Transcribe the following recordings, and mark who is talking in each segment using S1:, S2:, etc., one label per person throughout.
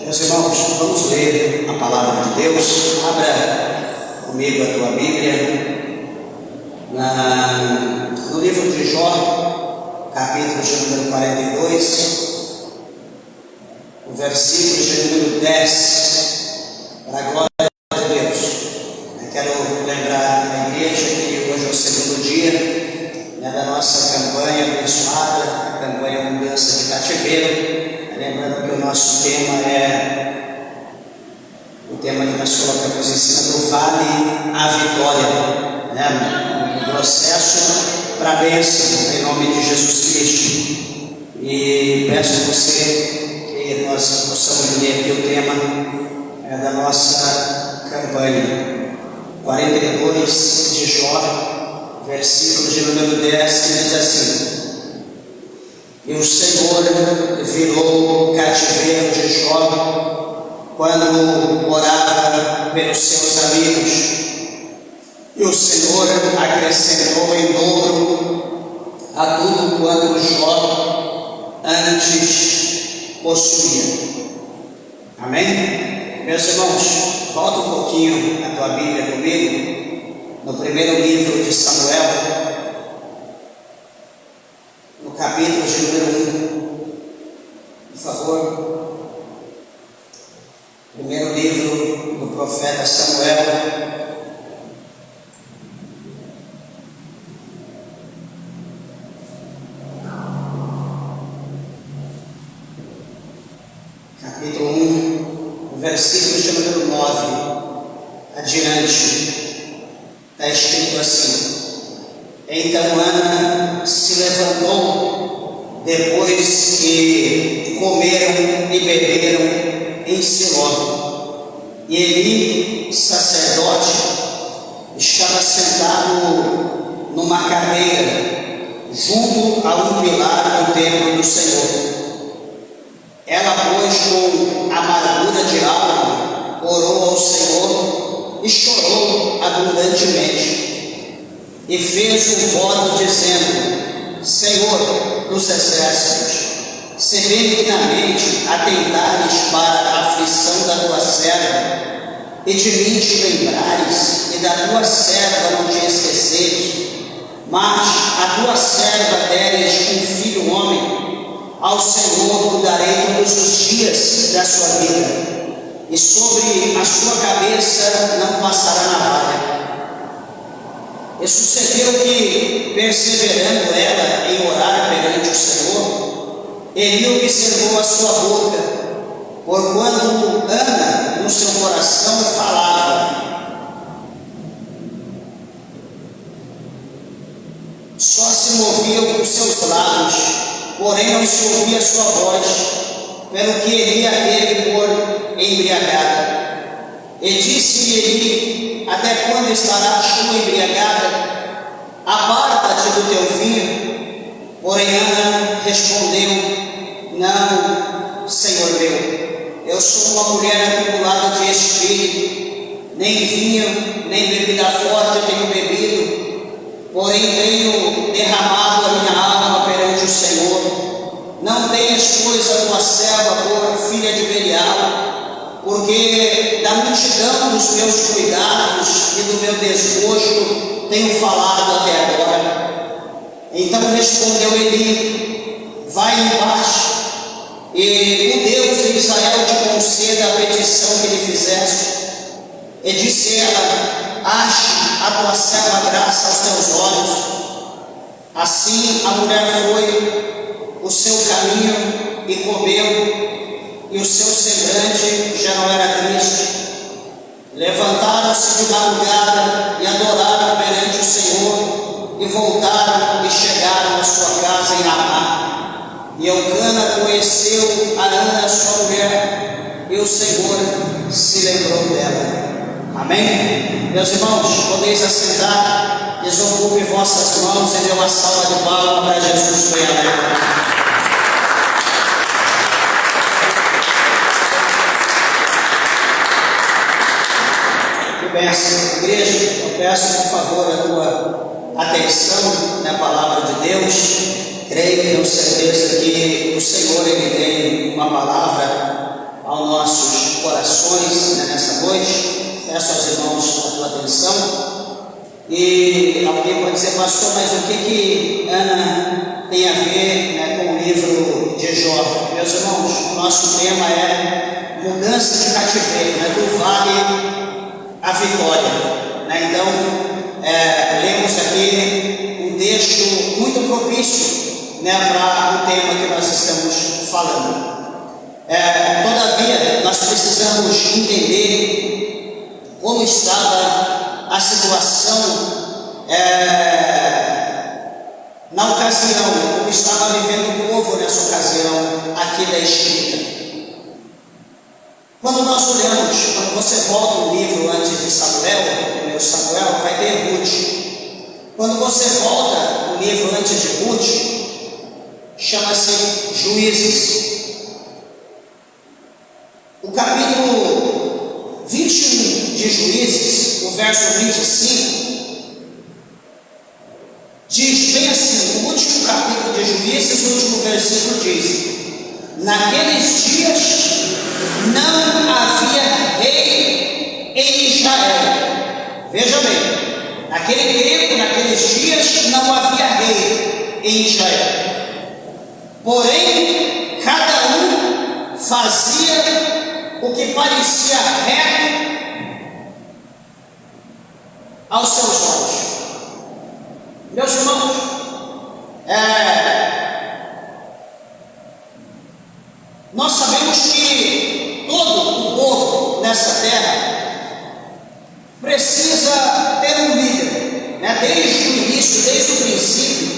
S1: Meus irmãos, vamos ler a palavra de Deus. Abra comigo a tua Bíblia no livro de Jó, capítulo de número 42, o versículo de número 10, para a glória de Deus. Eu quero lembrar a igreja que hoje é o segundo dia da nossa campanha abençoada, a campanha Mudança de Cativeiro. Lembrando que o nosso tema é o tema que nós colocamos em cima do Vale à Vitória, né? O processo para a bênção, em nome de Jesus Cristo. E peço a você que nós possamos ler aqui o tema da nossa campanha. 42 de Jó, versículo de número 10, que diz assim: E o Senhor virou o cativeiro de Jó quando orava pelos seus amigos. E o Senhor acrescentou em dobro a tudo quanto Jó antes possuía. Amém? Meus irmãos, volta um pouquinho a tua Bíblia comigo, no primeiro livro de Samuel, no capítulo de número 1, por favor. Primeiro livro do profeta Samuel, capítulo 1, versículo de número 9 adiante. Está escrito assim: Então Ana se levantou depois que comeram e beberam em Siló. E Eli, sacerdote, estava sentado numa cadeira junto a um pilar do templo do Senhor. Ela, pois, com amargura de alma, orou ao Senhor e chorou abundantemente. E fez um voto dizendo: Senhor dos exércitos, se benignamente atentares para a aflição da tua serva, e de mim te lembrares, e da tua serva não te esqueceres, mas a tua serva deres um filho homem, ao Senhor o darei todos os dias da sua vida, e sobre a sua cabeça não passará navalha. E sucedeu que, perseverando ela em orar perante o Senhor, Eli observou a sua boca, porquanto Ana no seu coração falava. Só se moviam os seus lábios, porém não se ouvia a sua voz, pelo que Eli a teve por embriagada. E disse-lhe Eli: Até quando estarás tu embriagada? Aparta-te do teu vinho. Porém Ana respondeu: Não, Senhor meu, eu sou uma mulher atribulada de espírito, nem vinho, nem bebida forte eu tenho bebido, porém tenho derramado a minha alma perante o Senhor. Não tenhas, pois, a tua serva por filha de Belial, porque da multidão dos meus cuidados e do meu desgosto tenho falado até agora. Então respondeu Eli: Vai em paz, e o Deus de Israel te conceda a petição que lhe fizeste. E disse ela: Ache a tua serva graça aos teus olhos. Assim a mulher foi o seu caminho e comeu, e o seu semblante já não era triste. Levantaram-se de madrugada e adoraram perante o Senhor, e voltaram e chegaram à sua casa em Ramá. E Eucana conheceu a Ana, sua mulher, e o Senhor se lembrou dela. Amém? Meus irmãos, podeis assentar, desocupe vossas mãos e dê uma salva de palmas para Jesus bem alegre. Peço, igreja, eu peço por favor a tua atenção na palavra de Deus. Creio, tenho certeza que o Senhor Ele tem uma palavra ao nosso orações, né, nessa noite. Peço aos irmãos a tua atenção. E alguém pode dizer, pastor, mas o que Ana tem a ver, né, com o livro de Jó? Meus irmãos, o nosso tema é mudança de cativeiro, né, do vale à vitória. Né? Então, lemos aqui um texto muito propício, né, para o tema que nós estamos falando. Todavia, nós precisamos entender como estava a situação na ocasião, como estava vivendo o povo nessa ocasião aqui da escrita. Quando nós olhamos, quando você volta o livro antes de Samuel, 1 Samuel, vai ter Ruth. Quando você volta o livro antes de Ruth, chama-se Juízes. O capítulo 21 de Juízes, o verso 25, diz bem assim, o último capítulo de Juízes, o último versículo diz: naqueles dias não havia rei em Israel. Veja bem, naquele tempo, naqueles dias, não havia rei em Israel. Porém, cada um fazia o que parecia reto aos seus olhos. Meus irmãos, nós sabemos que todo o povo nessa terra precisa ter um líder, né? Desde o início, desde o princípio,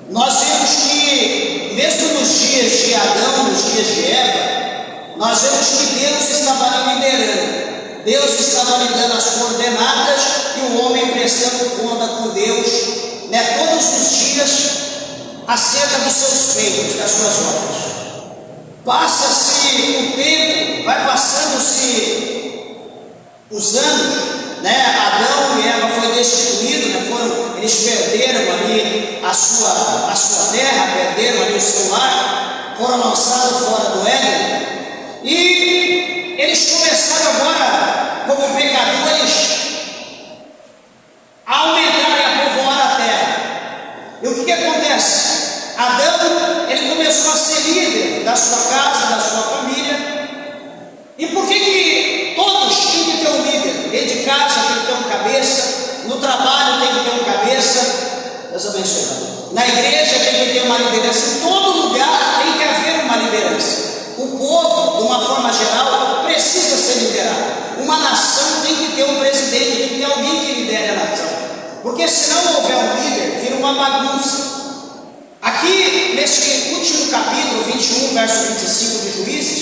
S1: nós vemos que, mesmo nos dias de Adão, nos dias de Eva, nós vemos que Deus estava liderando. Deus estava lhe dando as coordenadas e o homem prestando conta com Deus, né, todos os dias acerca dos seus feitos, das suas obras. Passa-se o tempo, vai passando-se os anos, né? Adão e Eva foi destituído, né? Eles perderam ali a sua terra, perderam ali o seu lar, foram lançados fora do Éden. E eles começaram agora, como pecadores, a aumentar e a povoar a terra. E o que acontece? Adão, ele começou a ser líder da sua casa, da sua família. E por que todos têm que ter um líder? Dentro de casa tem que ter um cabeça, no trabalho tem que ter um cabeça, Deus abençoe. Na igreja tem que ter uma liderança, em todo lugar tem que haver uma liderança. O povo, de uma forma geral, precisa ser liderado. Uma nação tem que ter um presidente, tem que ter alguém que lidere a nação. Porque se não houver um líder, vira uma bagunça. Aqui, neste último capítulo, 21, verso 25 de Juízes,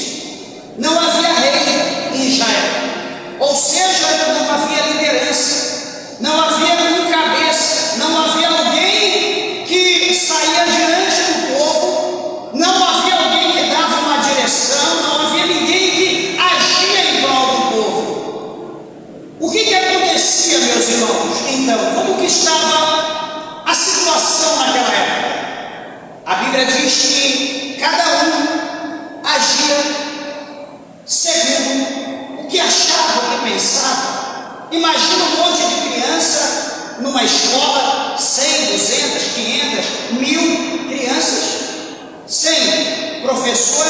S1: não havia rei em Israel. Ou seja, não havia liderança. Não havia um cabeça. Não havia alguém que saía diante do povo. Não havia alguém que dava uma direção. Não havia ninguém que agia em prol do povo. O que acontecia, meus irmãos? Então, como que estava a situação naquela época? A Bíblia diz que cada um agia segundo o que achava, o que pensava. Imagina um monte de criança numa escola, 100, 200, 500, 1000 crianças, sem professor,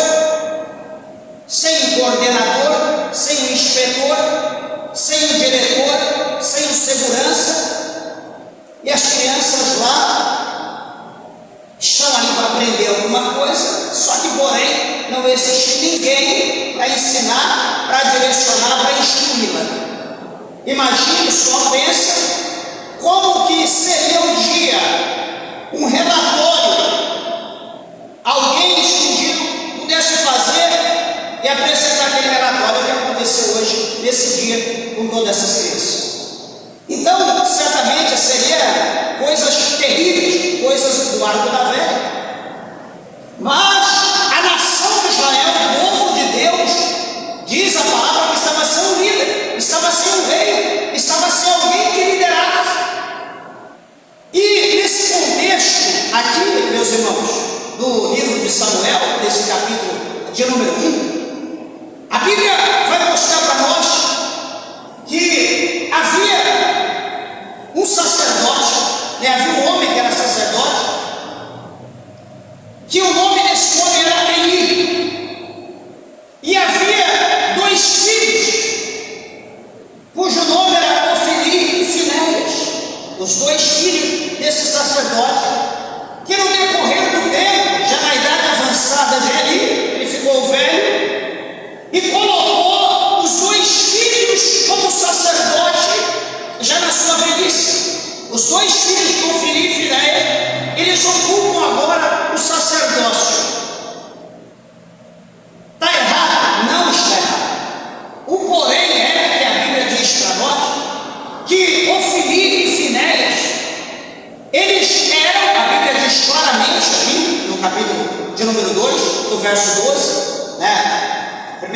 S1: sem coordenador, sem inspetor, sem o diretor, sem o segurança, e as crianças lá estão ali para aprender alguma coisa, só que porém não existe ninguém para ensinar, para direcionar, para instruí-la. Imagine só, pensa como que seria um dia um relatório, alguém escondido pudesse fazer e apresentar aquele relatório que aconteceu hoje, nesse dia, com todas essas crianças. Então, certamente seria coisas terríveis, coisas do arco da velha. Mas a nação de Israel, o povo de Deus, diz a palavra que estava sem um líder, estava sem um rei, estava sem alguém que liderasse. E nesse contexto, aqui, meus irmãos, do livro de Samuel, desse capítulo de número 1, a Bíblia vai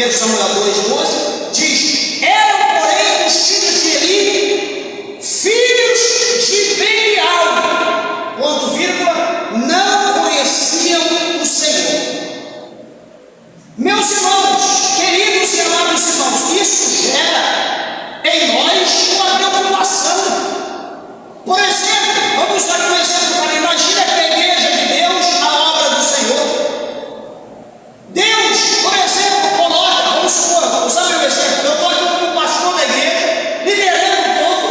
S1: 1 Samuel 2,12, diz: eram, porém, os filhos de Eli, filhos de Belial, ponto, vírgula, não conheciam o Senhor. Meus irmãos, queridos e amados irmãos, isso gera em nós uma preocupação. Por exemplo, vamos dar um exemplo para imagina que a igreja de Deus, a obra do Senhor. Deus, por exemplo, coloca, vamos supor, vamos usar meu exemplo, eu estou aqui como pastor da igreja, liderando o povo,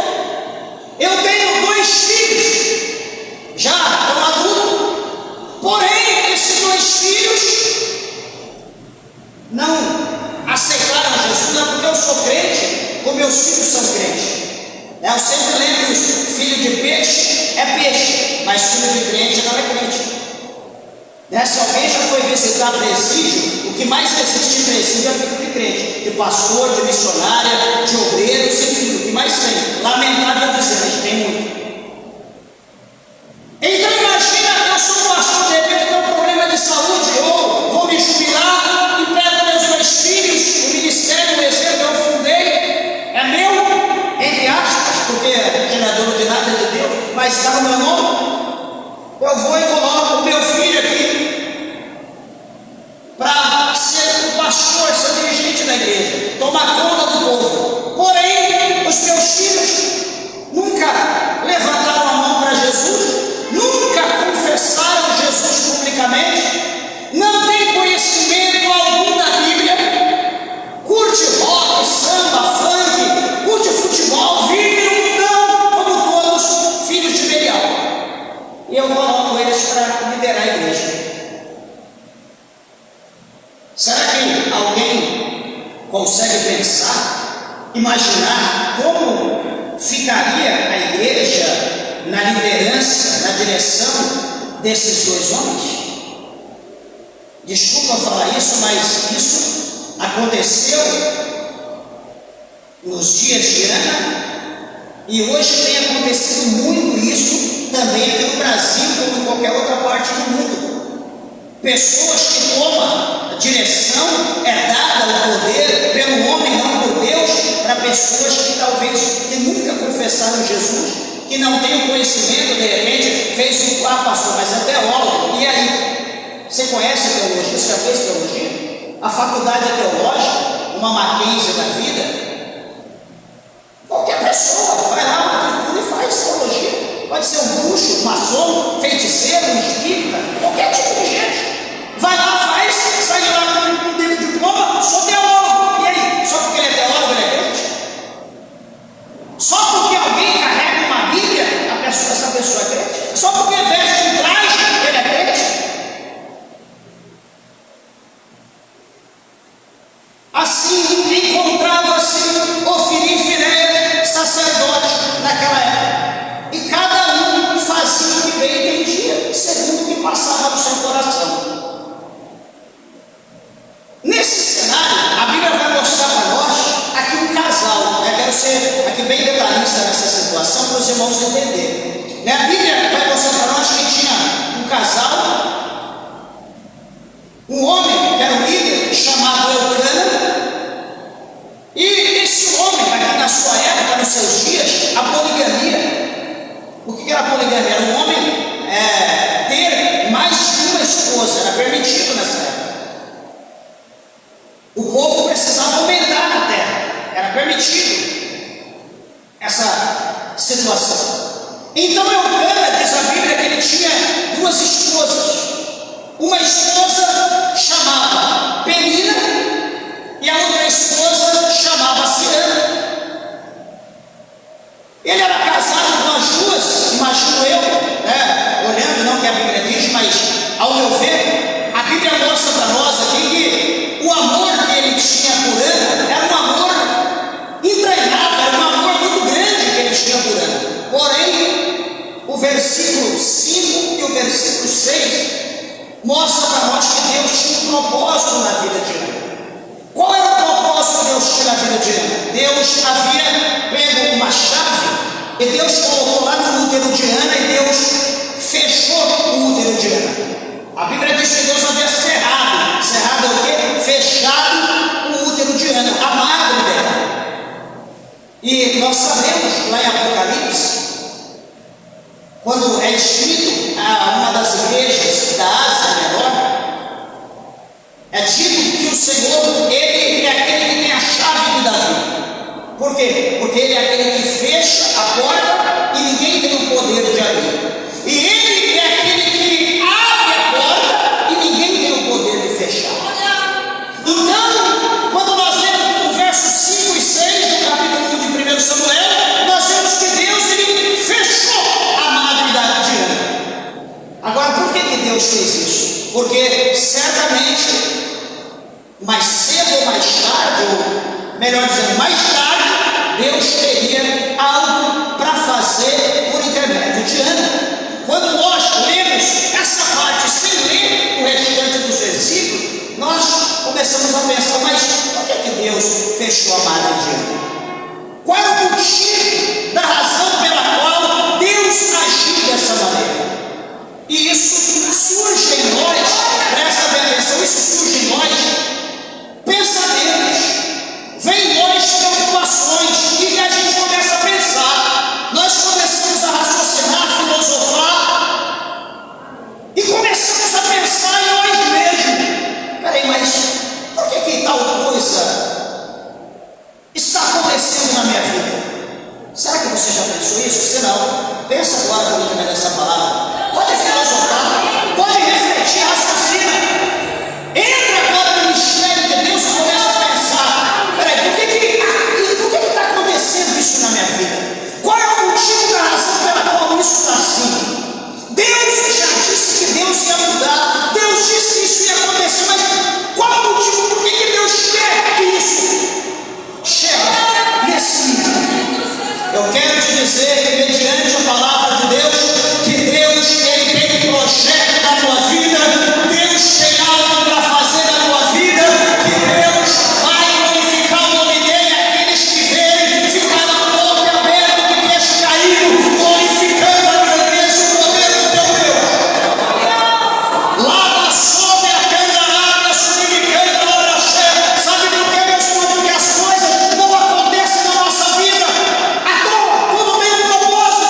S1: eu tenho 2 filhos, já estão adultos, porém, esses 2 filhos não aceitaram Jesus, não porque eu sou crente, como meus filhos são crentes. Eu sempre lembro isso: filho de peixe é peixe, mas filho de crente não é crente. Se alguém já foi visitar presídio, o que mais existe em presídio é filho de crente, de pastor, de missionária, de obreiros, enfim, o que mais tem. Lamentável dizer, mas tem muito. Então imagina, eu sou um pastor, de repente tenho um problema de saúde, ou vou me jubilar e pego meus 2 filhos, o ministério, o exemplo eu fundei, é meu, entre aspas, porque não é dono de nada, é de Deus, mas está no meu nome. Eu vou e coloco o meu filho aqui para ser o pastor, ser o dirigente da igreja, tomar conta do povo. Porém, os meus filhos nunca levantaram a mão para Jesus, nunca confessaram Jesus publicamente, não tem conhecimento algum da Bíblia, curte rock, samba, funk, curte futebol, vive no mundão, como todos filhos de Belial. E eu coloco eles para liderar a igreja. Será que alguém consegue pensar, imaginar como ficaria a igreja na liderança, na direção desses 2 homens? Desculpa falar isso, mas isso aconteceu nos dias de Ana, e hoje tem acontecido muito isso também aqui no Brasil, como em qualquer outra parte do mundo. Pessoas que tomam a direção, é dada o poder pelo homem, não por Deus, para pessoas que talvez que nunca confessaram Jesus, que não têm o conhecimento, de repente fez um pastor, mas é teólogo. E aí? Você conhece a teologia? Você já fez teologia? A faculdade é teológica, uma Mackenzie da vida. Qualquer pessoa vai lá, matricula e faz teologia. Pode ser um bruxo, um maçom, feiticeiro, um espírita, qualquer tipo de gente. Vai lá, faz, sai de lá com um diploma, sou teólogo. E aí? Só porque ele é teólogo, ele é crente? Só porque alguém carrega uma Bíblia, essa pessoa é crente? Só porque veste um traje, ele é crente? Assim encontrava-se Ofni e Finéias, sacerdote naquela época, e cada um fazia o que bem entendia, segundo o que passava no seu coração. Nesse cenário, a Bíblia vai mostrar para nós aqui um casal, quero ser aqui bem detalhista nessa situação para os irmãos entenderem. A Bíblia vai mostrar para nós que tinha um casal, um homem que era um líder chamado Elcana, e esse homem, aqui na sua época, nos seus dias, a poligamia. O que era a poligamia? Era um homem ter mais de uma esposa, era permitido nessa época. O povo precisava aumentar na terra, era permitido essa situação. Então Elcana, diz a Bíblia, que ele tinha 2 esposas. Uma esposa chamava Penina e a outra esposa chamava-se Ana. Ele era casado com as 2, imagino eu, olhando, não que a Bíblia diz, mas ao meu ver, a Bíblia mostra para nós aqui que o amor que ele tinha por Ana era um amor entranhado, era um amor muito grande que ele tinha por Ana. Porém, o versículo 5 e o versículo 6 mostra para nós que Deus tinha um propósito na vida de Ana. Qual era o propósito que Deus tinha na vida de Ana? Deus havia pego uma chave e Deus colocou lá no útero de Ana e Deus fechou o útero de Ana. A Bíblia diz que Deus havia cerrado. Cerrado é o quê? Fechado o E nós sabemos lá em Apocalipse, quando é descrito a uma das igrejas da Ásia Menor, é dito que o Senhor, Ele é aquele que tem a chave de Davi. Por quê? Porque Ele é aquele que fecha a porta e ninguém tem o poder de abrir. E Ele é aquele que abre a porta e ninguém tem o poder de fechar. Então, quando nós lemos o verso 5 e 6 do capítulo 1 de 1 Samuel, nós vemos que Deus, Ele fechou a madre da Diana. Agora, por que Deus fez isso? Porque certamente, mais cedo ou mais tarde, ou melhor dizendo, mais tarde, Deus teria algo para fazer por intermédio de Ana. Quando nós lemos essa parte sem ler o restante dos versículos, nós começamos a pensar, mas por que Deus fechou a madre de Ana? Qual é o motivo da razão pela qual Deus agiu dessa maneira? E isso surge em nós, presta atenção, isso surge em nós, pensamentos, vem em nós preocupações, e a gente começa a pensar, nós começamos a raciocinar, a filosofar, e começamos a pensar em nós mesmos. Peraí, mas por que tal coisa está acontecendo na minha vida? Será que você já pensou isso? Se não, pensa agora comigo nessa palavra. Pode filosofar, pode refletir, raciocina. Entra agora no mistério de Deus e começa a pensar: peraí, por que está acontecendo isso na minha vida? Qual é o motivo da razão pela qual isso está assim? Deus já disse que Deus ia mudar, Deus disse que isso ia acontecer, mas qual é o motivo? Por que Deus quer que isso chegue nesse nível? Eu quero te dizer, mediante a palavra de Deus, que Deus, Ele tem um projeto na tua vida, Deus tem algo para fazer na tua vida, que Deus vai glorificar o nome dEle, aqueles que verem, ficarão boca aberta de queixo caído, glorificando a grandeza e o poder do teu Deus. Lá na sombra, a candarabra, subicando a obra cheia. Sabe por que, meus irmãos? Porque as coisas não acontecem na nossa vida à toa. Tudo tem um propósito.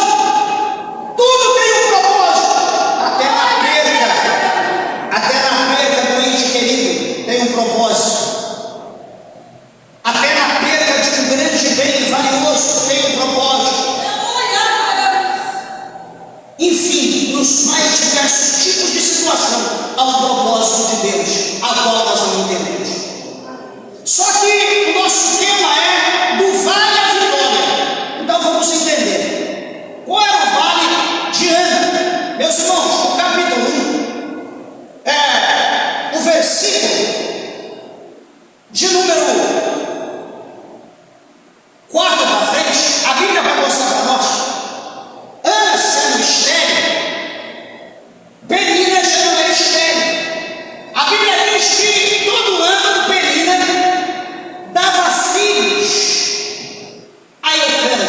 S1: Tudo tem um propósito. Até na perda do ente querido tem um propósito. Até na perda de um grande bem valioso tem um propósito. Enfim, nos mais diversos tipos de situação há um propósito de Deus, a qual nós não entendemos. Só que o nosso tema é do vale à vitória. Então vamos entender. Qual era o vale de Ana? Meus irmãos, no capítulo 1, o versículo de número 4 para frente, a Bíblia vai mostrar para nós. Ana sendo estéril, Penina já não era estéril. A Bíblia diz que todo ano Penina dava filhos a Eucana.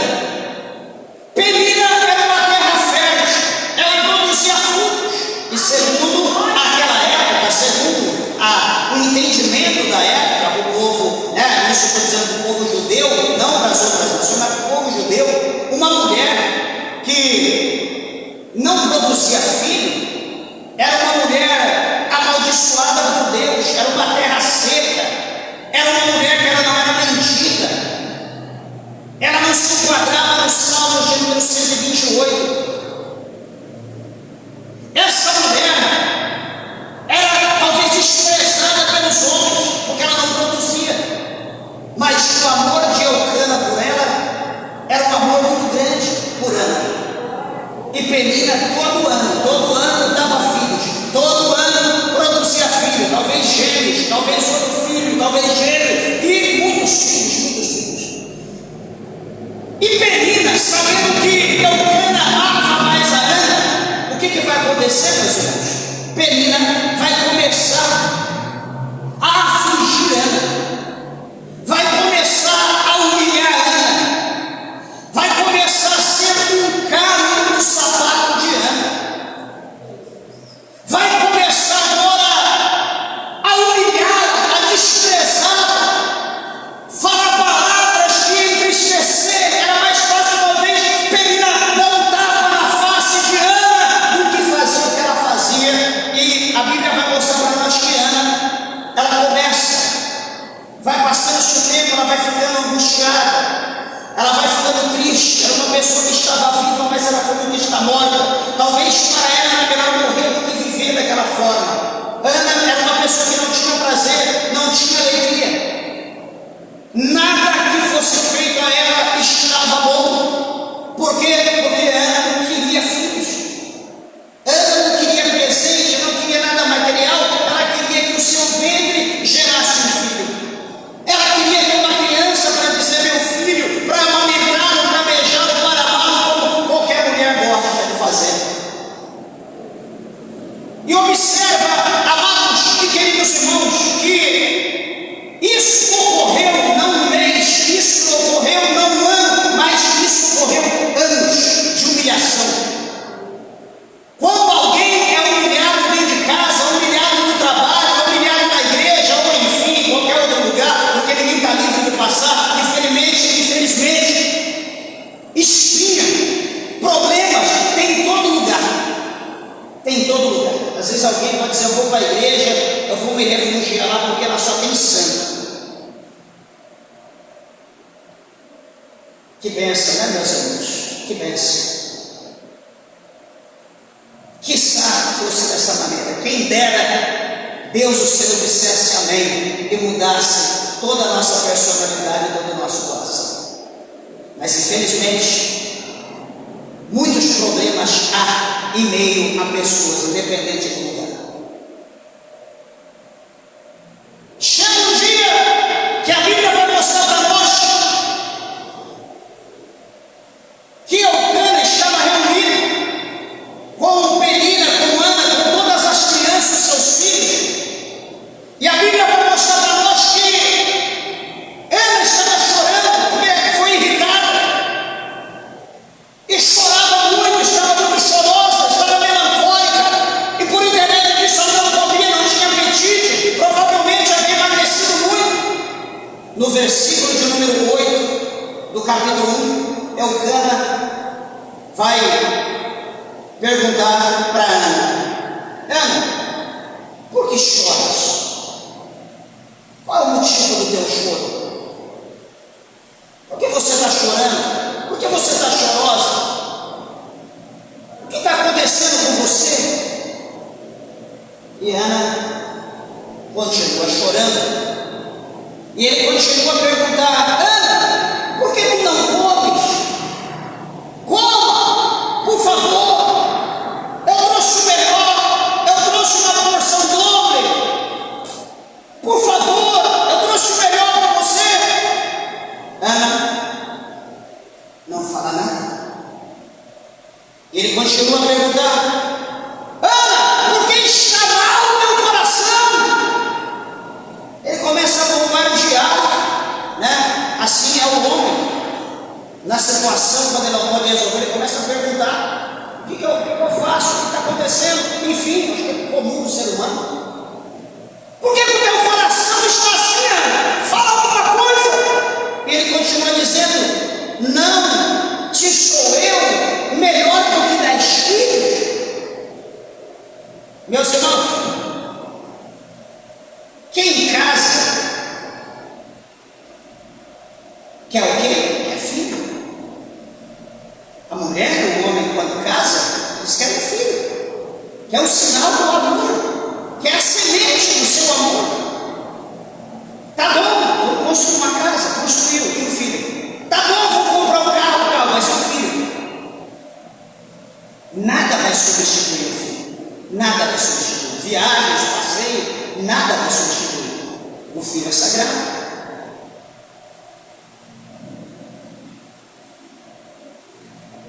S1: Penina era uma terra fértil, ela produzia frutos, e segundo aquela época, segundo o entendimento da época, o povo, isso estou dizendo o povo judeu, não para as outras nações, mas o povo judeu, uma mulher que não produzia filho, era uma mulher amaldiçoada por Deus, era uma terra seca, era uma mulher que ela não era bendita, ela não se enquadrava no Salmo de número 128. Essa mulher era talvez desprezada pelos homens, porque ela não produzia, mas o amor de Eucana por ela era um amor muito grande por Ana. E Penina todo ano dava filhos, todo angustiada, ela vai ficando triste. Era uma pessoa que estava viva, mas era como que está morta. Talvez para ela era melhor morrer do que viver daquela forma. Ana era uma pessoa que não tinha prazer, não tinha alegria. Nada que fosse feito a ela estava bom. Por quê? Porque Ana não queria filhos. Ana não queria presente, não queria nada material. Ela queria que o seu ventre gerasse um filho. Ela queria ter uma criança para dizer meu filho, para amamentá-lo, para beijá-lo, para amá-lo, como qualquer mulher gosta de fazer. E observa, amados e queridos irmãos, que isso ocorreu não um mês, isso ocorreu não um ano, mas isso ocorreu anos de humilhação. Quando alguém é humilhado dentro de casa, humilhado no trabalho, humilhado na igreja, ou enfim, em qualquer outro lugar, porque ninguém está livre de passar, infelizmente, espinha, problemas, tem em todo lugar. Tem em todo lugar. Às vezes alguém pode dizer, eu vou para a igreja, eu vou me refugiar lá porque ela só tem santo. Que bênção, né, meus irmãos? Que bênção. Quizá fosse dessa maneira. Quem dera Deus o Senhor dissesse amém e mudasse toda a nossa personalidade e todo o nosso coração. Mas infelizmente, muitos problemas há em meio a pessoas, independente do lugar. Chega um dia que a Bíblia vai mostrar para nós que Eucana estava reunido com Penina, com Ana, com todas as crianças, seus filhos. E a Bíblia vai mostrar para nós que Ana estava chorando porque foi irritada. E chorava muito, estava muito chorosa, estava melancólica. E por intermédio disso ela não comia, não tinha apetite. Provavelmente havia emagrecido muito. No versículo de número 8 do capítulo 1, Eucana vai perguntar para Ana: Ana, por que choras? Qual é o motivo do teu choro? Por que você está chorando? Por que você está chorosa? O que está acontecendo com você? E Ana continua chorando. E ele continua a perguntar: Ana, por que tu não comes? Coma, por favor. Eu trouxe o melhor, eu trouxe uma porção dobre. Por favor, eu trouxe o melhor para você. Ana não fala nada. Ele continua a perguntar: Ana, por que está mal o teu coração? Ele começa a bombardear, né? Assim é o homem. Na situação, quando ele não pode resolver, ele começa a perguntar: o que eu faço? O que está acontecendo? Enfim, acho que é comum do ser humano. Por que o teu coração está assim, Ana? Fala alguma coisa. E ele continua dizendo: não te sou eu melhor do que 10 filhos? Meus irmãos, quem casa quer o quê? Quer filho. A mulher e o homem, quando casa, eles querem filho. Quer o sinal do amor. Quer a semente do seu amor. Tá bom, vou construir uma casa, construiu, e o filho. Tá bom, vou comprar um carro, mas o filho. Nada vai substituir o filho. Nada vai substituir. Viagens, passeio, nada vai substituir. O filho é sagrado.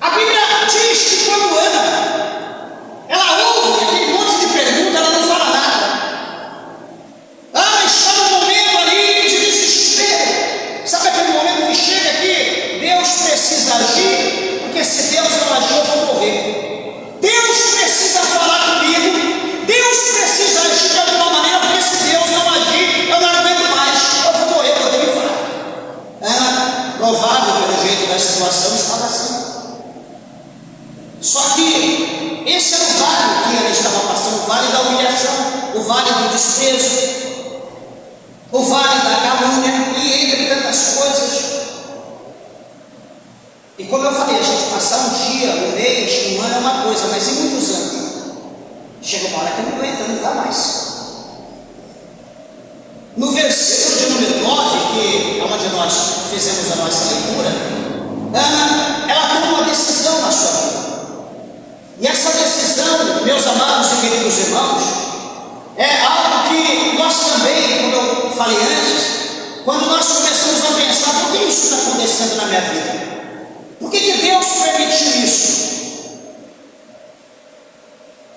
S1: A Bíblia diz que quando Ana, ela ouve aquele monte de perguntas, ela não fala nada. Ana está no momento ali de desespero. Sabe aquele momento que chega aqui? Deus precisa agir, porque se Deus não agir, eu vou morrer. Deus precisa falar comigo. Deus precisa agir de alguma maneira, porque se Deus não agir, eu não aguento mais. Eu vou morrer, eu tenho fraco. Ana, provável pelo jeito da situação, estava assim. Só que esse era o vale que ela estava passando, o vale da humilhação, o vale do desprezo, o vale da calúnia e entre tantas coisas. coisa, mas em muitos anos. Chega uma hora que não aguenta, não dá mais. No versículo de número 9, que é onde nós fizemos a nossa leitura, Ana, ela toma uma decisão na sua vida. E essa decisão, meus amados e queridos irmãos, é algo que nós também, como eu falei antes, quando nós começamos a pensar, por que isso está acontecendo na minha vida? Por que Deus permitiu isso?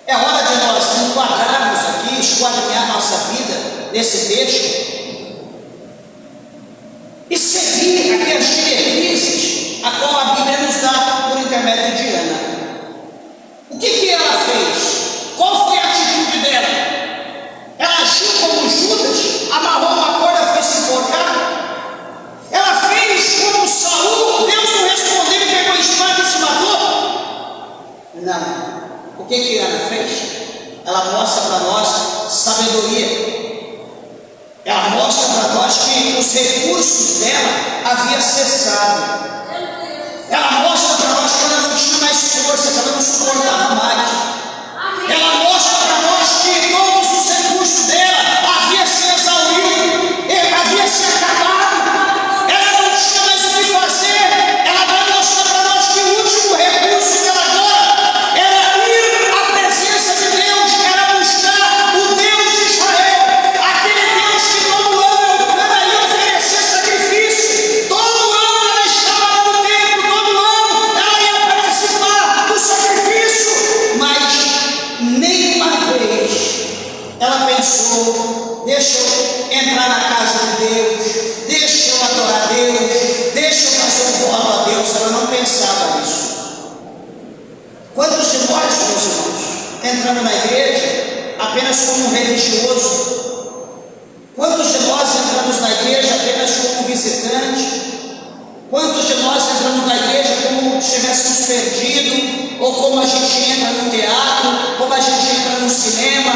S1: É hora de nós enquadrarmos aqui, esquadrinhar nossa vida nesse texto e seguir aquelas diretrizes a qual a Bíblia nos dá por intermédio de Ana. O que ela fez? Qual foi a atitude dela? Ela agiu como Judas, amarrou uma corda, foi se enforcar? Ela fez como Saul, Deus não respondeu e pegou a espada e se matou? Não. O que Ana fez? Ela mostra para nós sabedoria. Ela mostra para nós que os recursos dela haviam cessado. Ela mostra para nós que ela não tinha mais força, que ela não suportava mais. Ela mostra para nós que todos os recursos dela haviam se exaurido, havia se acabado. Ela não tinha mais o que fazer. Ela vai mostrar para nós que o último recurso dela agora era ir à presença de Deus, era buscar o Deus de Israel, aquele Deus que todo ano ela ia oferecer sacrifício. Todo ano ela estava no templo, todo ano ela ia participar do sacrifício, mas nenhuma vez ela pensou: deixa eu entrar na casa de Deus, deixa eu adorar Deus, deixa eu fazer um voto a Deus. Ela não pensava nisso. Quantos de nós, meus irmãos, entramos na igreja apenas como um religioso? Quantos de nós entramos na igreja apenas como um visitante? Quantos de nós entramos na igreja como se estivéssemos perdidos, ou como a gente entra no teatro, como a gente entra no cinema?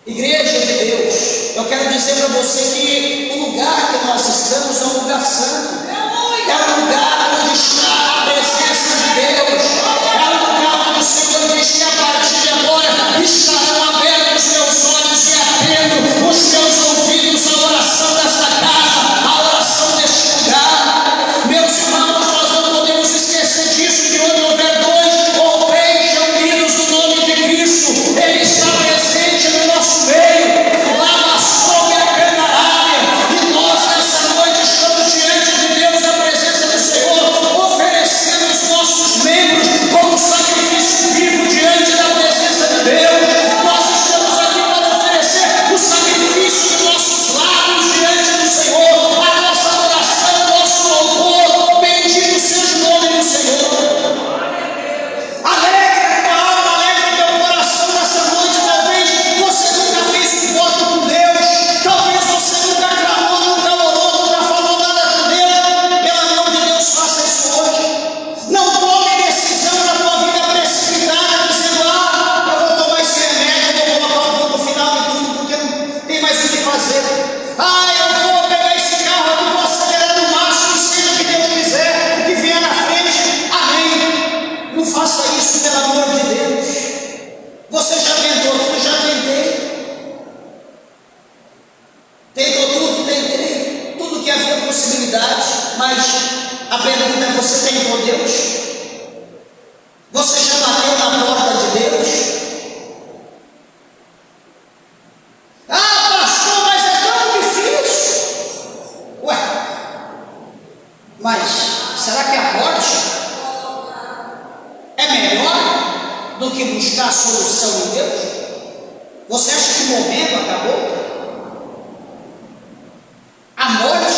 S1: Igreja de Deus, eu quero dizer para você que o lugar que nós estamos é um lugar santo, é um lugar onde está a presença de Deus, é um lugar onde o Senhor diz que a partir de agora estarão abertos os meus olhos e atentos os meus ouvidos à oração desta casa, à oração deste lugar. Meus irmãos, nós não podemos esquecer disso, que onde houver dois ou três reunidos no nome de Cristo, Ele está presente no nosso meio, lá na sombra e a cantarária, e nós nessa noite estamos diante de Deus, na presença do Senhor, oferecendo os nossos membros como sacrifício vivo diante da presença de Deus. Nós estamos aqui para oferecer o sacrifício de nossos lábios diante do Senhor, a nossa adoração, o nosso louvor. Bendito seja o nome do Senhor. Alegre a tua alma, alegre o teu coração nessa noite. Talvez você nunca fez um voto com Deus, talvez você nunca clamou, nunca orou, nunca falou nada com Deus. Pelo amor de Deus, faça isso hoje. Não tome decisão na tua vida precipitada, dizendo: eu vou tomar esse remédio, vou colocar um ponto final de tudo, porque não tem mais o que fazer. Eu vou pegar esse carro aqui, vou acelerar no máximo, seja o que Deus quiser, o que vier na frente, amém. Não faça isso, pelo amor de Deus. Você já tentou tudo? Já tentei. Tentou tudo? Tentei. Tudo que havia possibilidade, mas a pergunta é: você tentou Deus? Você já bateu na porta de Deus? Pastor, mas é tão difícil. Ué, mas será que a morte é melhor do que buscar a solução em Deus? Você acha que morrendo acabou? A morte,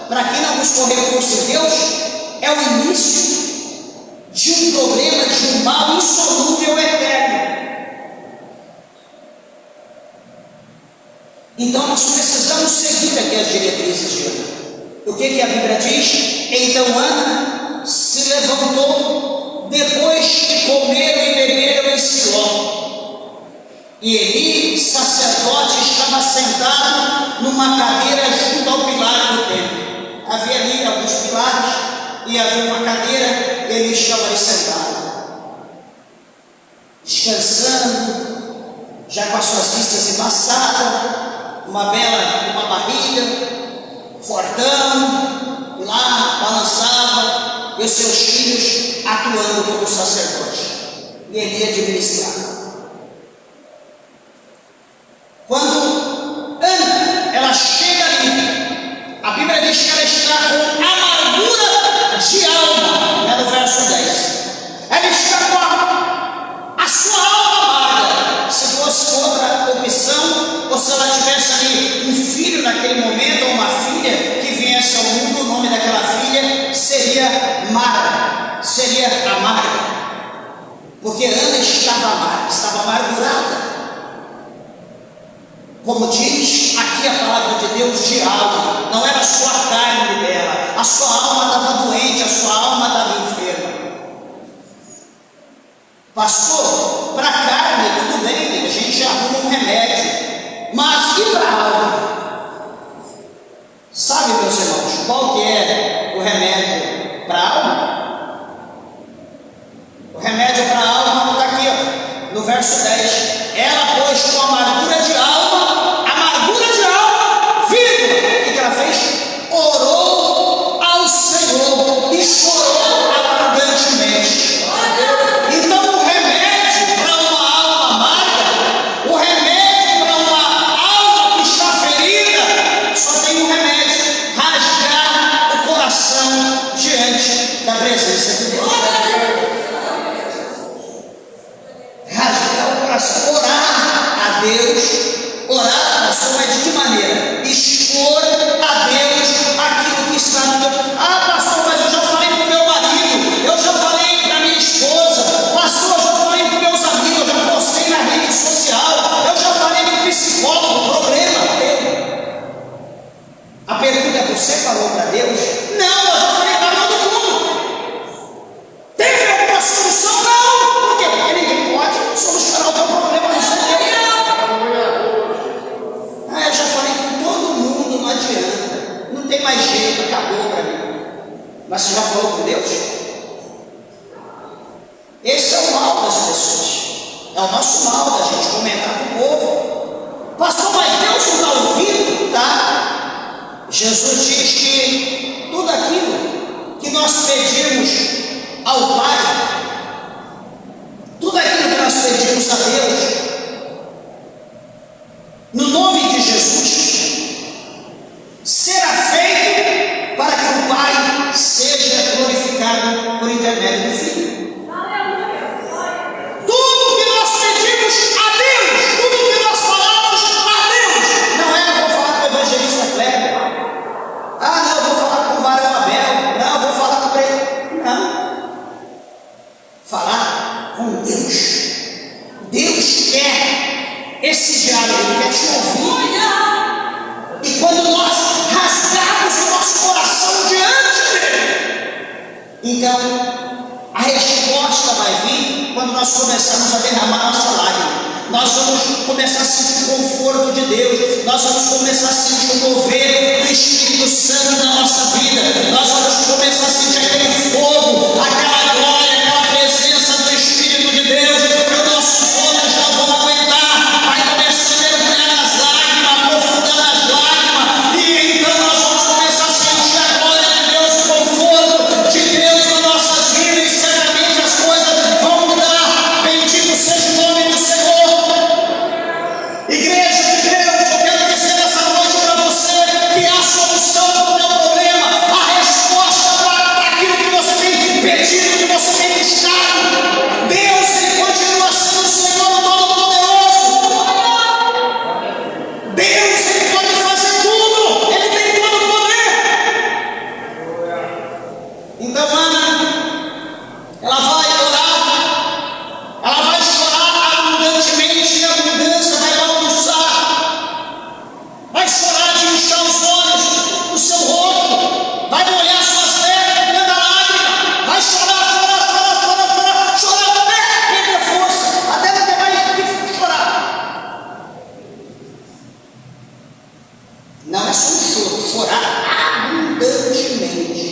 S1: para quem não buscou recurso em Deus, é o início de um problema, de um mal insolúvel eterno. Então nós precisamos seguir aqui as diretrizes de Ana. O que a Bíblia diz? Então Ana se levantou depois de comer e beberam em Siló. E Eli, sacerdote, estava sentado numa cadeira junto ao pilar do templo. Havia ali alguns pilares, e e havia uma cadeira, ele estava ali sentado, descansando, já com as suas vistas embaçadas, uma barriga, fortão, e lá balançava, e os seus filhos atuando como sacerdote, e ele ia administrar. Quando Ana, ela chega ali, a Bíblia diz que ela está com amargura de alma, no verso 10. Ela está com a sua alma amarga. Se fosse outra opção, ou se ela tivesse ali um filho naquele momento, ou uma filha que viesse ao mundo, o nome daquela filha seria Mara, seria amarga, porque Ana estava amarga, estava amargurada. Como diz aqui a palavra de Deus, de alma, não era só a carne dela, a sua alma estava doente, a sua alma estava enferma. Pastor, para a carne tudo bem, a gente arruma um remédio, mas e para a alma? Sabe, meus irmãos, qual que é o remédio para a alma? O remédio para a alma está aqui, ó, no verso 10. Ela, pois, com amargura de alma, vírgula, o que ela fez? Orou ao Senhor e chorou abundantemente. Então, o remédio para uma alma amarga, o remédio para uma alma que está ferida, só tem um remédio: rasgar o coração diante da presença de Deus. Rasgar o coração, orar a Deus, orar, pastor, mas de que maneira? Expor a Deus aquilo que está no teu. Ah, pastor, mas eu já falei para o meu marido, eu já falei para minha esposa, pastor, eu já falei para os meus amigos, eu já postei na rede social, eu já falei para o psicólogo. O problema dele, a pergunta é: você falou para Deus? Não, eu já falei para todo mundo. Teve alguma solução? Não. Por quê? Porque ninguém pode solucionar o teu problema, não sei Deus. Ah, eu já falei com todo mundo, não adianta, não tem mais jeito, acabou para mim. Mas você já falou com Deus? Esse é o mal das pessoas, é o nosso mal da gente comentar com o povo. Pastor, mas Deus não está ouvindo? Tá. Jesus diz que tudo aquilo que nós pedimos ao Pai, tudo aquilo que nós pedimos a Deus, no nome de Jesus, será feito para que o Pai seja glorificado por intermédio do Filho. Tudo que nós pedimos a Deus, tudo que nós falamos a Deus, não é: eu vou falar com o evangelista Kleber, ah, não, eu vou falar com o varão Abel, não, eu vou falar com ele. Não. Falar com Deus. Deus quer esse diálogo, Ele quer te ouvir. E quando nós rasgarmos o nosso coração diante dele, então a resposta vai vir quando nós começarmos a derramar nossa lágrima. Nós vamos começar a sentir o conforto de Deus, nós vamos começar a sentir o mover do Espírito Santo na nossa vida, nós vamos começar a sentir aquele fogo, aquela glória, aquela presença do Espírito de Deus, que os nossos olhos não vão aguentar, vai começar a mergulhar nas lágrimas, aprofundar nas lágrimas, e então nós vamos começar a sentir a glória de Deus, o conforto de Deus nas nossas vidas, e certamente as coisas vão mudar. Bendito seja o nome do Senhor. Igreja de Deus, eu quero dizer nessa noite para você que a solução para o teu problema, a resposta para aquilo que você tem pedido, que você tem buscado, Deus, Ele continua sendo o Senhor Todo-Poderoso. Deus, Ele pode fazer tudo, Ele tem todo o poder. Então, Ana, ela vai orar, ela vai chorar abundantemente, e a abundância vai balbuciar, vai chorar de inchar os olhos, o seu rosto, vai molhar suas pernas, dentro da lágrima, vai chorar até perder força, até não ter mais o que chorar. Não é só um choro, chorar abundantemente.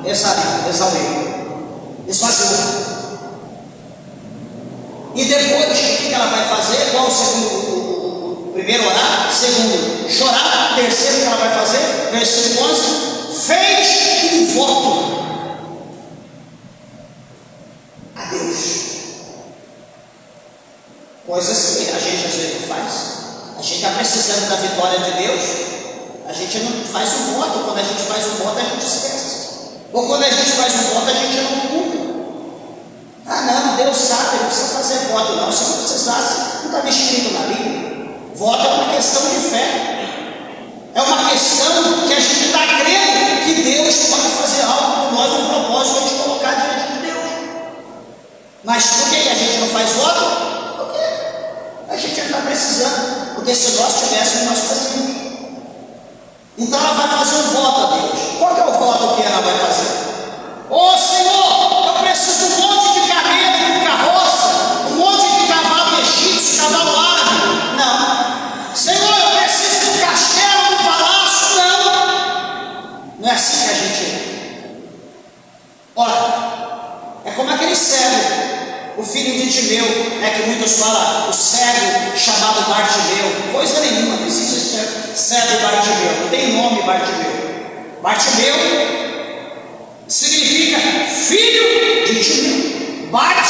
S1: exauriu, esvaziou. E depois, o que ela vai fazer? Qual o segundo? O primeiro, orar. Segundo, chorar. Terceiro, o que ela vai fazer? Versículo 11: fez um voto a Deus. Coisas que a gente às vezes não faz. A gente está precisando da vitória de Deus, a gente não faz um voto. Quando a gente faz um voto, a gente esquece. Ou quando a gente faz um voto, a gente não cumpre. Ah, não, Deus sabe, não precisa fazer voto, não. Se não precisasse, não estava escrito na Bíblia. Voto é uma questão de fé. É uma questão que a gente está crendo que Deus pode fazer algo por nós, um propósito de colocar diante de Deus. Mas por que a gente não faz voto? Porque a gente não está precisando. Porque se nós tivéssemos, nós fazíamos. Então ela vai fazer um voto a Deus. Qual que é o voto que ela vai fazer? Ô Senhor, eu preciso de um monte de camelo, de carroça, um monte de cavalo egípcio, cavalo árabe. Não. Senhor, eu preciso de um castelo, de um palácio. Não. Não é assim que a gente... Olha, é como aquele cego, o filho de Timeu, que muitos falam, o cego chamado Bartimeu. Coisa nenhuma, precisa ser cego Bartimeu. Não tem nome Bartimeu. Bartimeu significa filho de Timeu. Bart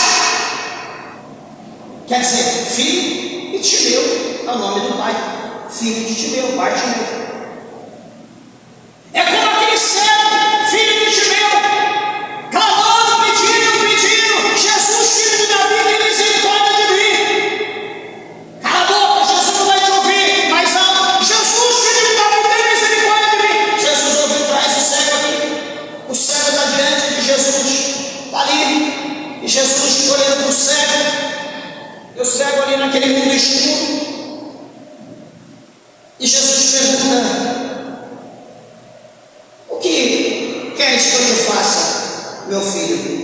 S1: quer dizer filho, e Timeu é o nome do pai. Filho de Timeu, Bartimeu. É como aquele cego, filho de Timeu, clamando, pedindo: Jesus, filho de Davi, tem misericórdia de mim. Cala a boca, Jesus não vai te ouvir. Mais alto: Jesus, filho de Davi, tem misericórdia de mim. Jesus ouviu, traz o cego aqui. O cego está diante de Jesus, está ali, e Jesus olhando para o cego, e o cego ali naquele mundo escuro. E Jesus pergunta: o que queres que eu te faça, meu filho?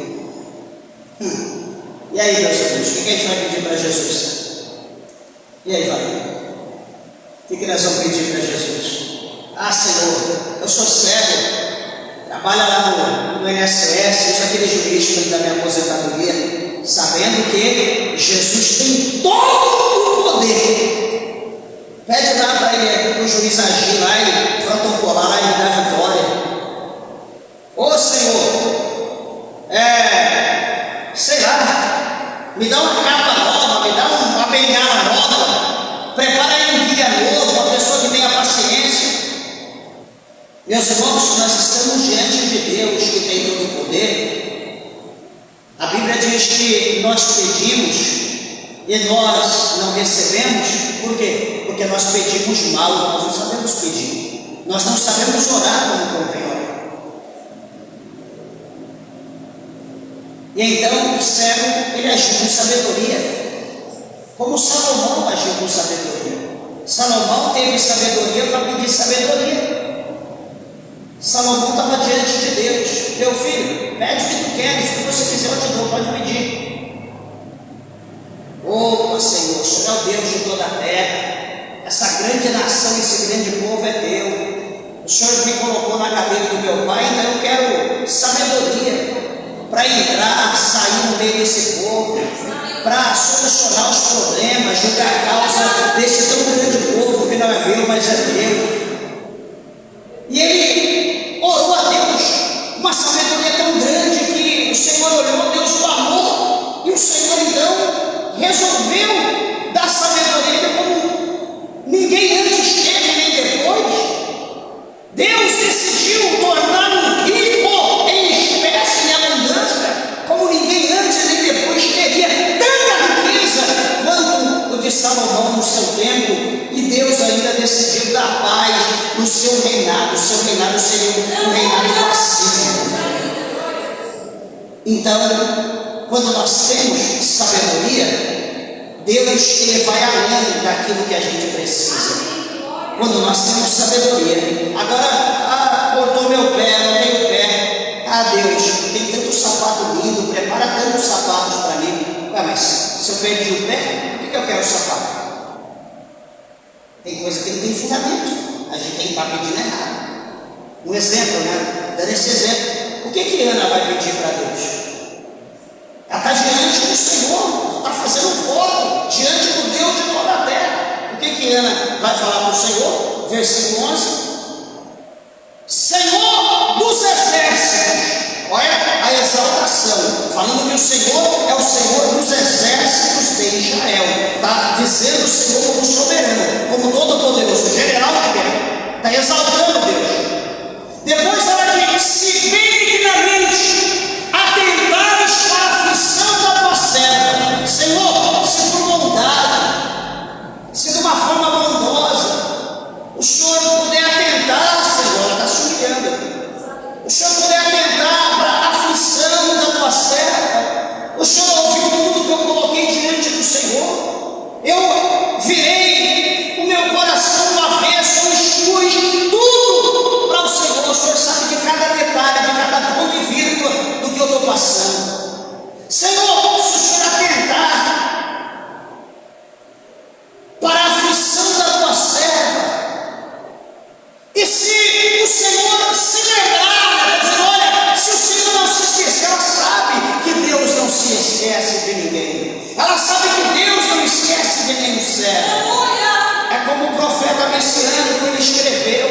S1: E aí, meus amigos, o que a gente vai pedir para Jesus? E aí, vai? O que nós vamos pedir para Jesus? Ah, Senhor, eu sou cego, trabalho lá no INSS, uso aquele jurídico da minha aposentadoria, sabendo que Jesus tem todo o poder. Pede lá para ele, para o juiz agir lá e protocolar e dar vitória. Ô Senhor, sei lá, me dá uma capa nova, me dá uma bengala nova, prepara aí um guia novo, uma pessoa que tenha paciência. Meus irmãos, nós estamos diante de Deus que tem todo o poder. A Bíblia diz que nós pedimos e nós não recebemos. Por quê? Porque nós pedimos mal, nós não sabemos pedir, nós não sabemos orar como convém orar. E então o cego, ele agiu com sabedoria, como Salomão agiu com sabedoria. Salomão teve sabedoria para pedir sabedoria. Salomão estava diante de Deus: meu filho, pede o que tu queres, o que você quiser eu te dou, pode pedir. Opa, Senhor, o Senhor é o Deus de toda a terra, essa grande nação, esse grande povo é teu. O Senhor me colocou na cadeira do meu pai, então eu quero sabedoria para entrar, sair no meio desse povo, para solucionar os problemas, julgar a causa desse tão grande povo que não é meu, mas é teu. E ele orou a Deus uma sabedoria tão grande que o Senhor olhou, Deus o amou, e o Senhor então resolveu dar sabedoria como ninguém antes teve nem depois. Deus decidiu torná-lo rico em espécie e abundância, como ninguém antes nem depois teria tanta riqueza quanto o de Salomão no seu tempo. E Deus ainda decidiu dar paz no seu reinado. O seu reinado seria um reinado pacífico. Então, quando nós temos sabedoria, Deus ele vai além daquilo que a gente precisa. Quando nós temos sabedoria, agora, cortou meu pé, não tenho pé. Deus, tem tanto sapato lindo, prepara tantos sapatos para mim. Mas se eu perdi o pé, por que eu quero o sapato? Tem coisa que não tem fundamento, a gente tem que estar pedindo errado. Um exemplo, dando esse exemplo: o que Ana vai pedir para Deus? Ela está diante do Senhor, está fazendo voto diante do Deus de toda a terra. O que Ana vai falar para o Senhor? Versículo 11: Senhor dos exércitos. Olha a exaltação, falando que o Senhor é o Senhor dos exércitos de Israel. Está dizendo o Senhor como soberano, como todo-poderoso, general de guerra. Está exaltando Deus. Depois ela diz: se benignamente atentares para a aflição da tua serva, Senhor, se por bondade, se de uma forma bondosa, o Senhor puder atentar, Senhor, ela está se humilhando aqui. O Senhor puder atentar para a aflição da tua serva, o Senhor ouviu tudo que eu coloquei diante do Senhor. Eu virei o meu coração do avesso, eu expus tudo para o Senhor. O Senhor sabe de cada detalhe, de cada ponto e vírgula do que eu estou passando. Senhor, se o Senhor atentar para a aflição da tua serva, e se o Senhor se lembrar, dizer, olha, se o Senhor não se esquecer, ela sabe que Deus não se esquece de ninguém. Ela sabe que Deus não esquece de nenhum servo. É como o profeta messiânico, ele escreveu.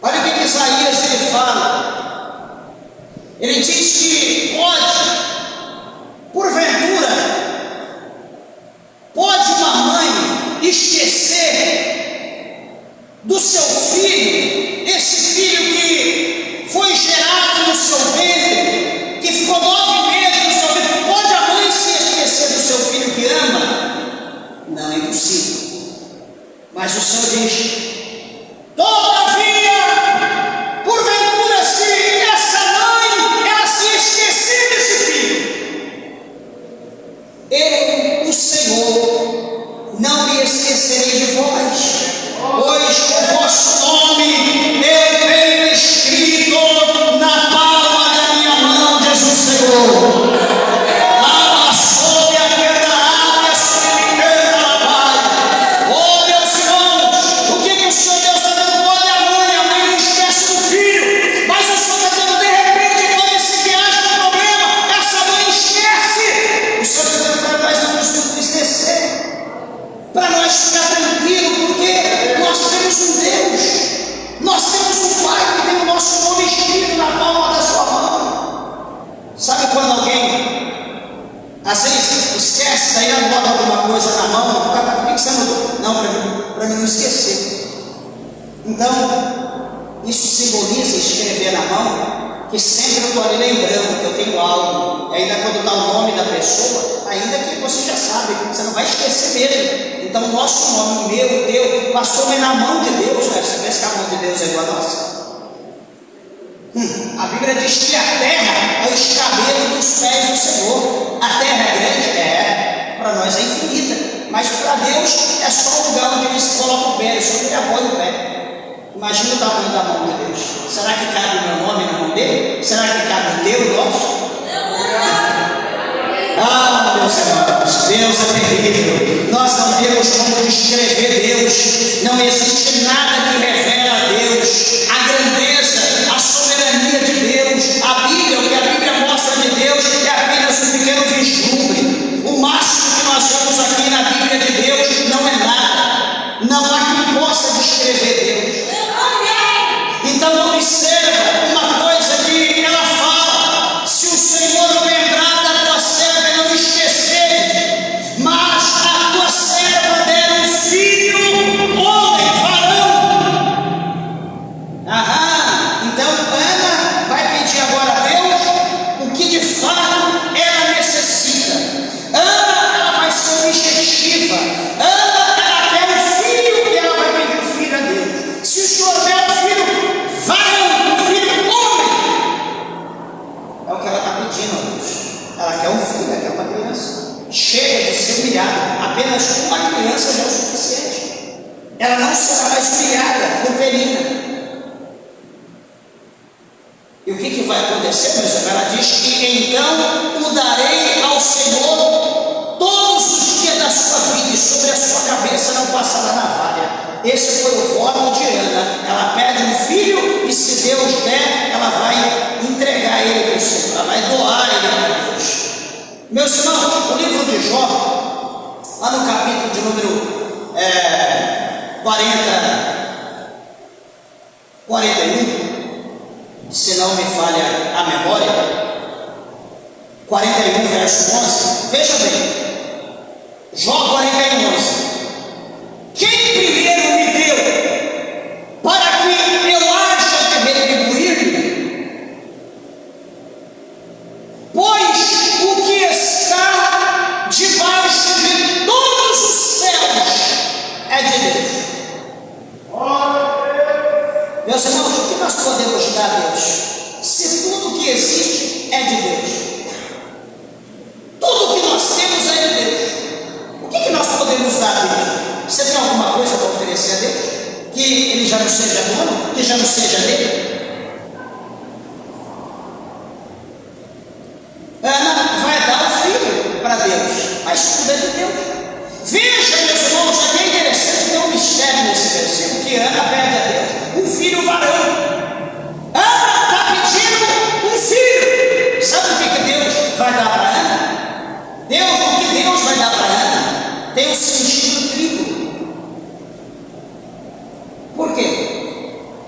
S1: Olha o que Isaías ele fala. Ele diz que pode uma mãe esquecer do seu filho, esse filho que foi gerado no seu ventre, que ficou 9 meses no seu ventre. Pode a mãe se esquecer do seu filho que ama? Não, é impossível. Mas o Senhor diz: todavia, porventura, se essa mãe ela se esquecer desse filho, eu, o Senhor, não me esquecerei de vós, pois o vosso nome eu tenho escrito na palma da minha mão, diz o Senhor. Lava sobre a cana água, sobre a cana vai. Oh, meus irmãos, o que o Senhor Deus está dando? Olha a mãe não esquece do filho, mas o Senhor está dizendo, de repente, quando esse viaja no problema, essa mãe esquece. O Senhor está dizendo para nós não nos entristecer, para nós ficar tranquilos, porque nós temos um Deus, nós temos um Pai que tem o nosso nome escrito na palma da sua mão. Sabe quando alguém às vezes esquece, daí ela bota alguma coisa na mão? Por que você não? Não, para mim não esquecer. Então, isso simboliza escrever na mão, que sempre eu estou ali lembrando que eu tenho algo. E ainda quando está o nome da pessoa, ainda que você já sabe, você não vai esquecer mesmo. Então o nosso nome, o meu, o teu, pastor, é na mão de Deus, né? Você pensa que a mão de Deus é igual a nossa? A Bíblia diz que a terra é o escabelo dos pés do Senhor. A terra é grande? Para nós é infinita, mas para Deus é só um lugar onde ele se coloca o pé, ele só ele apoia o pé. Imagina o tamanho da mão de Deus. Será que cabe o meu nome na mão dele? Será que cabe o teu, nosso? Ah, meus irmãos, Deus é terrível. Nós não temos como descrever Deus. Não existe nada que revela a Deus, a grandeza, a soberania de Deus. A Bíblia, o que a Bíblia mostra de Deus é apenas um pequeno vislumbre. O máximo que nós vemos aqui na Bíblia de Deus não é nada. Não há quem possa descrever Deus. Então observa uma coisa que ela fala: se o Senhor lembrar da tua serva e não esquecer, mas a tua serva der um filho, homem, varão. Então Ana vai pedir agora a Deus o que de fato ela necessita. Ana, ela vai ser objetiva. Ana, ela quer um filho e ela vai pedir um filho a Deus. Se o Senhor der um filho varão, um filho homem, é o que ela está pedindo a Deus. Ela quer um filho, ela quer uma criança. Chega de ser humilhada, apenas uma criança já é o suficiente. Ela não será mais humilhada por Penina. E o que vai acontecer, meus irmãos? Ela diz que então o darei ao Senhor todos os dias da sua vida, e sobre a sua cabeça não passará navalha. Esse foi o voto de Ana. Ela pede um filho, e se Deus der, ela vai número 41, se não me falha a memória, 41 verso 11, veja bem, Jó 41, 11. Quem primeiro me deu para que eu haja de retribuir-lhe? Pois o que está debaixo de todos os céus é de Deus. Meus irmãos, o que nós podemos dar a Deus? Se tudo que existe é de Deus, tudo que nós temos é de Deus, o que nós podemos dar a Deus? Você tem alguma coisa para oferecer a Deus? Que Ele já não seja dono? Que já não seja dele? Ana vai dar o filho para Deus, mas tudo é de Deus. Veja, meus irmãos, aqui é interessante, tem um mistério nesse versículo, que Ana pede a Deus um filho varão. Ana está pedindo um filho. Sabe o que Deus vai dar para Ana? O que Deus vai dar para Ana tem um sentido triplo. Por quê?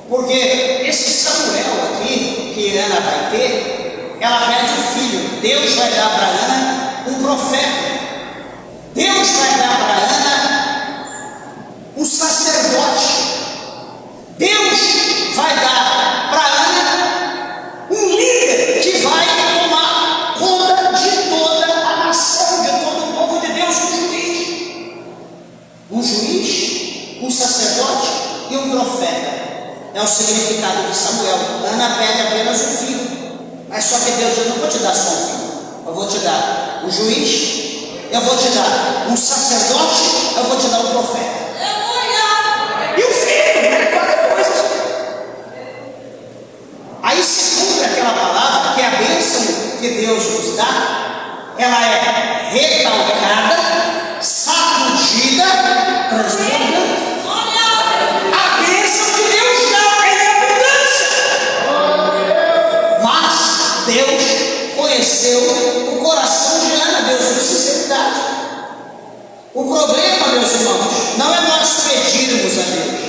S1: Porque esse Samuel aqui, que Ana vai ter, ela pede um filho. Deus vai dar para Ana um profeta. Deus vai dar para Ana um sacerdote. Deus vai dar para Ana um líder que vai tomar conta de toda a nação, de todo o povo de Deus, um juiz, um sacerdote e um profeta. É o significado de Samuel. Ana pede apenas um filho, mas só que Deus, eu não vou te dar só um filho, eu vou te dar um juiz, eu vou te dar um sacerdote, eu vou te dar um profeta. E o filho, qualquer coisa. Aí se cumpre aquela palavra que a bênção que Deus nos dá, ela é recalcada, sacudida, transbordante. A bênção que Deus dá é abundância. Mas Deus conheceu o coração de Ana, Deus viu sinceridade. O problema, meus irmãos, não é nós pedirmos a Deus.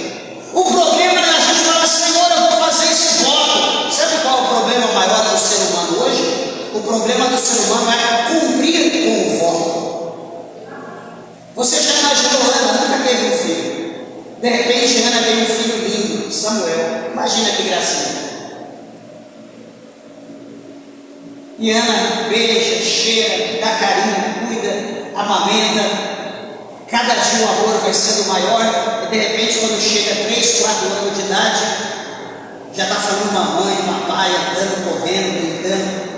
S1: O problema é a gente falar: Senhor, eu vou fazer esse voto. Sabe qual é o problema maior do ser humano hoje? O problema do ser humano é cumprir com o voto. Você já imaginou, Ana nunca teve um filho. De repente, Ana tem um filho lindo, Samuel. Imagina que gracinha. E Ana beija, cheira, dá carinho, cuida, amamenta. Cada dia o amor vai sendo maior. E de repente, quando chega 3, 4 anos de idade, já está falando mamãe, papai, andando, correndo, brincando.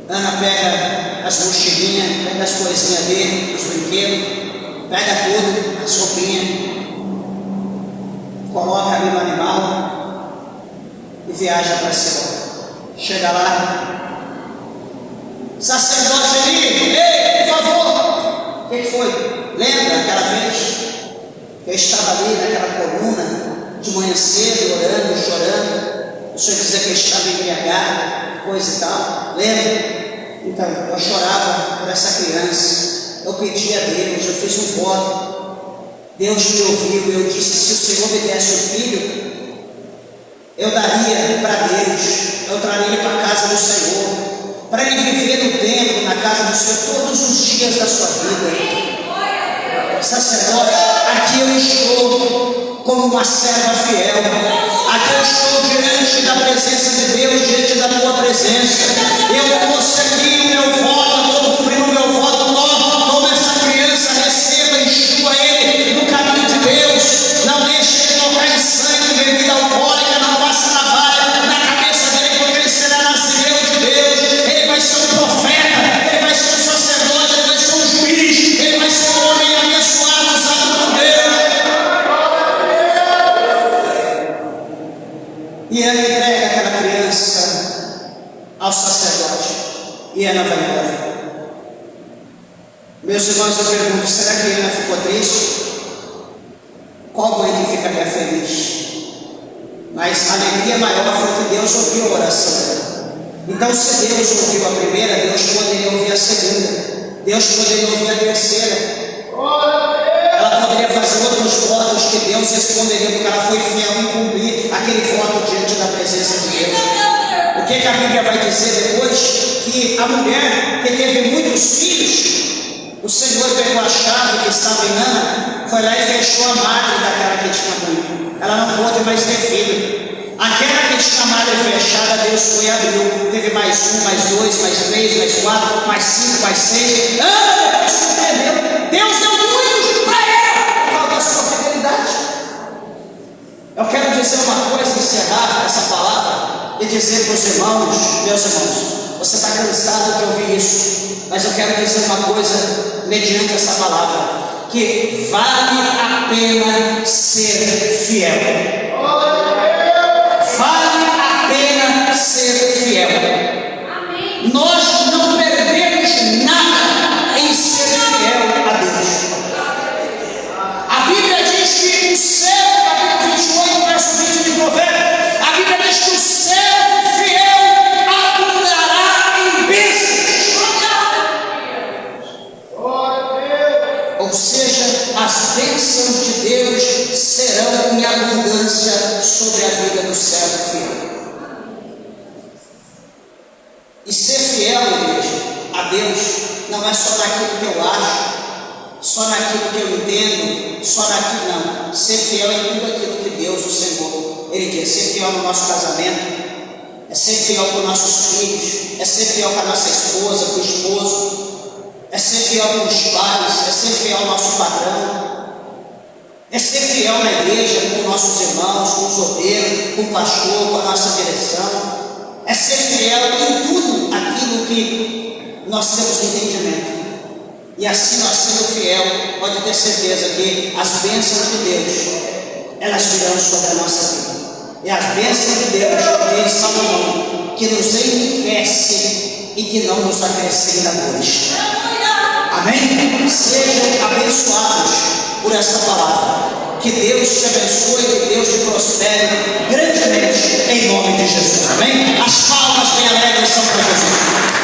S1: Ana pega as mochilinhas, pega as coisinhas dele, os brinquedos, pega tudo, as roupinhas, coloca ali no animal e viaja para Siló. Chega lá, sacerdote ali: ei, por favor, o que foi? Lembra aquela vez que eu estava ali naquela coluna de manhã cedo, orando, chorando, o senhor dizia que eu estava embriagado, coisa e tal, lembra? Então, eu chorava por essa criança, eu pedi a Deus, eu fiz um voto, Deus me ouviu, eu disse: se o Senhor me desse um filho, eu daria para Deus, eu traria ele para a casa do Senhor, para ele viver no templo, na casa do Senhor, todos os dias da sua vida. Sacerdote, aqui eu estou como uma serva fiel, aqui eu estou diante da presença de Deus, diante da tua presença. Eu consegui o meu voto, eu estou cumprindo o meu voto. Toma essa criança, receba, enxuga ele no caminho de Deus, não deixe ele tocar em sangue, bebida alcoólica, não passe navalha na cabeça dele, porque ele será nascimento de Deus. Ele vai ser um profeta, ele vai ser um sacerdote, ele vai ser um juiz, ele vai ser um homem abençoado, usado por Deus. E ela entrega aquela criança ao sacerdote e Ana vai embora. Meus irmãos, eu pergunto: será que Ana ficou triste? Qual mãe que ficaria feliz? Mas a alegria maior foi que Deus ouviu a oração dela. Então, se Deus ouviu a primeira, Deus poderia ouvir a segunda. Deus poderia ouvir a terceira. Ela poderia fazer outros votos que Deus responderia, porque ela foi fiel em cumprir aquele voto diante da presença de Deus. O que a Bíblia vai dizer depois? Que a mulher que teve muitos filhos, o Senhor pegou a chave que estava em Ana, foi lá e fechou a madre daquela que tinha muito. Ela não pôde mais ter filho. Aquela que tinha a madre fechada, Deus foi e abriu. Teve mais um, mais dois, mais três, mais quatro, mais cinco, mais seis. Ana depois surpreendeu. Deus deu muitos para ela por causa da sua fidelidade. Eu quero dizer uma coisa, encerrar essa palavra e dizer para os irmãos, meus irmãos, você está cansado de ouvir isso, mas eu quero dizer uma coisa mediante essa palavra, que vale a pena ser fiel. Vale a pena ser fiel. Amém. Nós não perdemos nada em ser fiel a Deus. A Bíblia diz que o servo, capítulo 28, verso 20 de Provérbios, a Bíblia diz que o servo fiel abundará em bênçãos. Ou seja, as bênçãos de Deus serão em abundância sobre a vida do servo fiel. E ser fiel, igreja, a Deus, não é só naquilo que eu acho, só naquilo que eu entendo, só naquilo, não. Ser fiel em tudo aquilo que Deus, o Senhor, Ele quer. Ser fiel no nosso casamento, é ser fiel com nossos filhos, é ser fiel com a nossa esposa, com o esposo, é ser fiel com os pais, é ser fiel ao nosso patrão, é ser fiel na igreja com nossos irmãos, com os obreiros, com o pastor, com a nossa direção, é ser fiel em tudo aquilo que nós temos entendimento. E assim nós sendo fiel, pode ter certeza que as bênçãos de Deus, elas virão sobre a nossa vida. E as bênçãos de Deus, diz Salomão, que nos enriquece e que não nos acrescenta dores. Amém? Sejam abençoados por esta palavra. Que Deus te abençoe, que Deus te prospere grandemente em nome de Jesus. Amém? As palmas bem alegres são para Jesus.